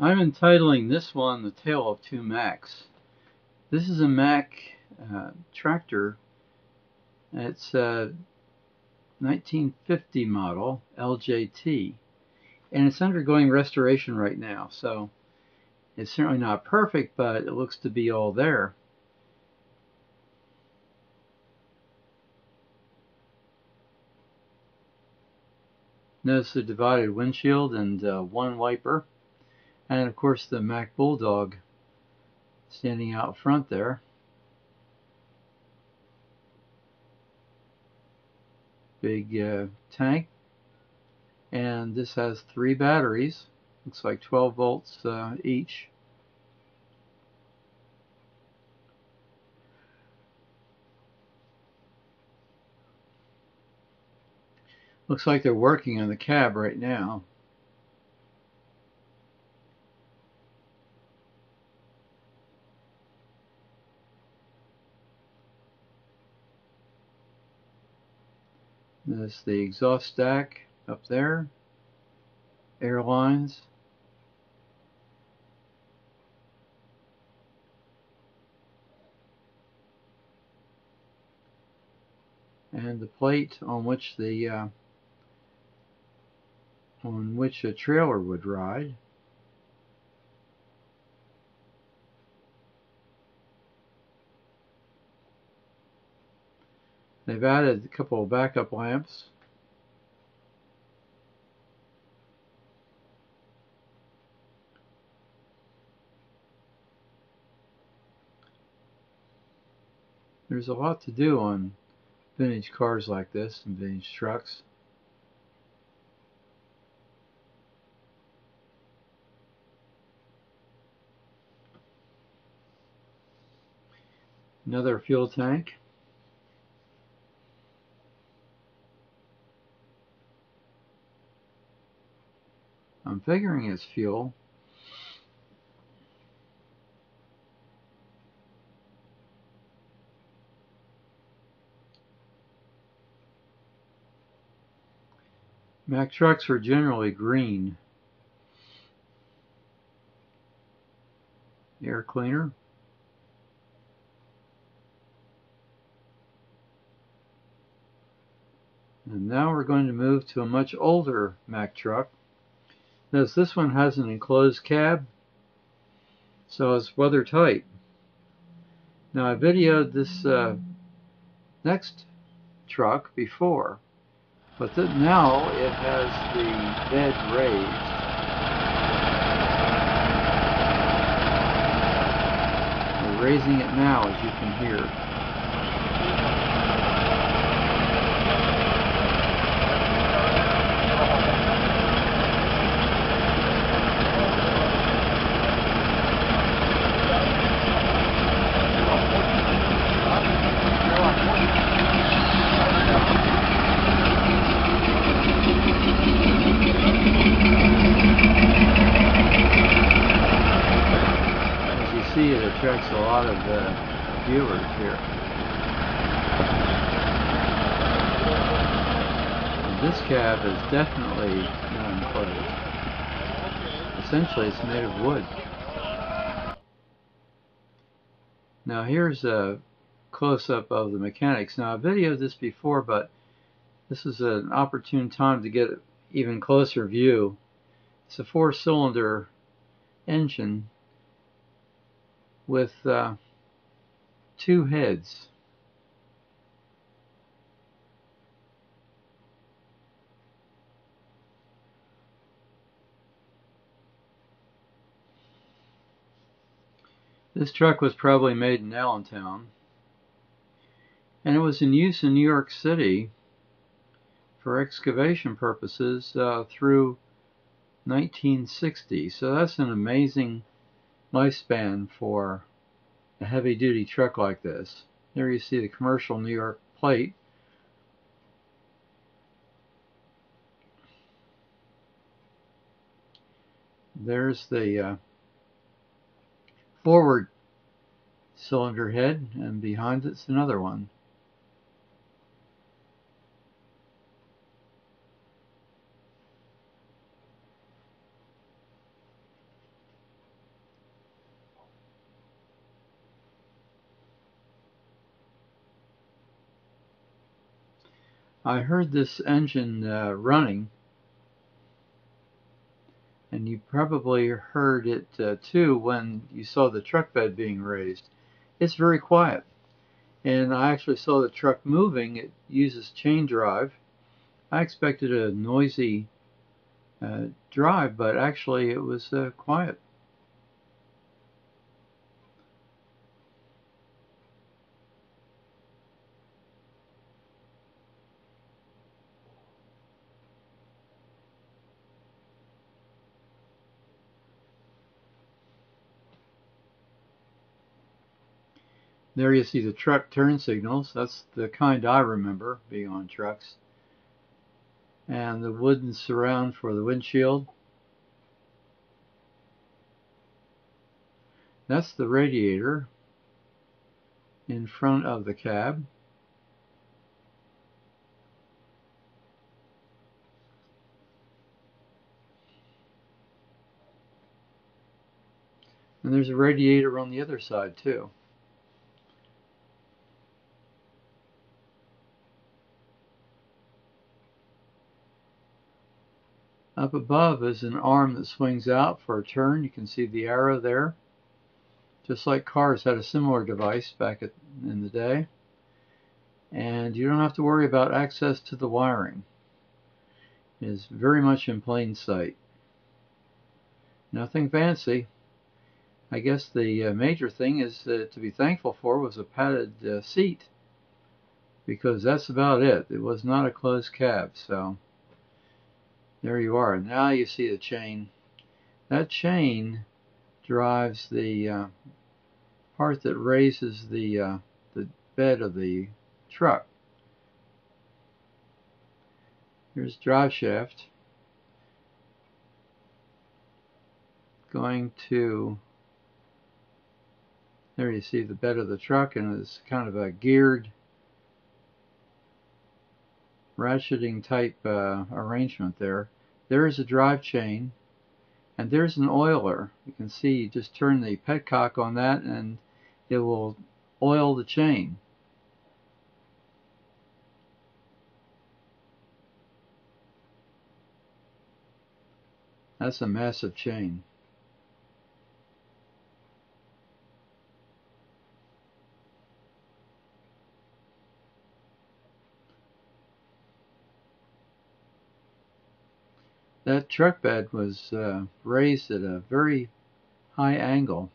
I'm entitling this one The Tale of Two Macks. This is a Mack tractor. It's a 1950 model LJT, and it's undergoing restoration right now, so it's certainly not perfect, but it looks to be all there. Notice the divided windshield and one wiper, and of course the Mack Bulldog standing out front there. Big tank, and this has 3 batteries. Looks like 12 volts each. Looks like they're working on the cab right now. There's the exhaust stack up there, air lines, and the plate on which a trailer would ride. They've added a couple of backup lamps. There's a lot to do on vintage cars like this and vintage trucks. Another fuel tank. I'm figuring it's fuel. Mack trucks are generally green. Air cleaner. And now we're going to move to a much older Mack truck. Notice this one has an enclosed cab, so it's weather tight. Now I videoed this next truck before, but now it has the bed raised. We're raising it now, as you can hear. It attracts a lot of viewers here. And this cab is definitely not enclosed. Essentially, it's made of wood. Now here's a close-up of the mechanics. Now I videoed this before, but this is an opportune time to get an even closer view. It's a 4-cylinder engine with 2 heads. This truck was probably made in Allentown, and it was in use in New York City for excavation purposes through 1960. So that's an amazing lifespan for a heavy-duty truck like this. There you see the commercial New York plate. There's the forward cylinder head, and behind it's another one. I heard this engine running, and you probably heard it too when you saw the truck bed being raised. It's very quiet, and I actually saw the truck moving. It uses chain drive. I expected a noisy drive, but actually it was quiet. There you see the truck turn signals. That's the kind I remember being on trucks. And the wooden surround for the windshield. That's the radiator in front of the cab. And there's a radiator on the other side too. Up above is an arm that swings out for a turn. You can see the arrow there. Just like cars had a similar device back in the day. And you don't have to worry about access to the wiring. It is very much in plain sight. Nothing fancy. I guess the major thing is to be thankful for was a padded seat, because that's about it. It was not a closed cab, so there you are. Now you see the chain. That chain drives the part that raises the bed of the truck. Here's drive shaft going to, there you see the bed of the truck, and it's kind of a geared ratcheting type arrangement there. There's a drive chain, and there's an oiler. You can see you just turn the petcock on that and it will oil the chain. That's a massive chain. That truck bed was raised at a very high angle.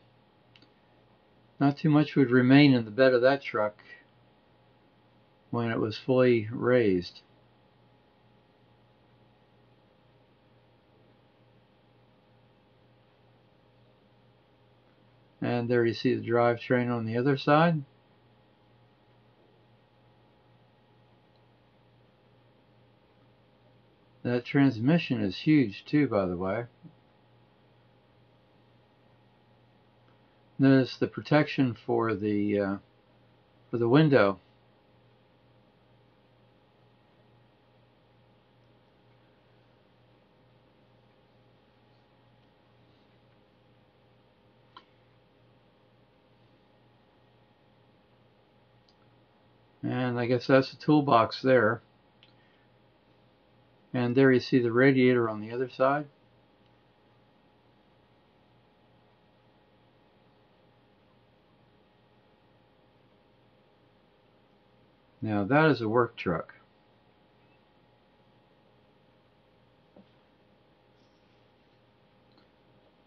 Not too much would remain in the bed of that truck when it was fully raised. And there you see the drivetrain on the other side. That transmission is huge too, by the way. Notice the protection for the window. And I guess that's the toolbox there. And there you see the radiator on the other side. Now that is a work truck.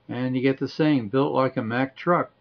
And you get the saying, built like a Mack truck.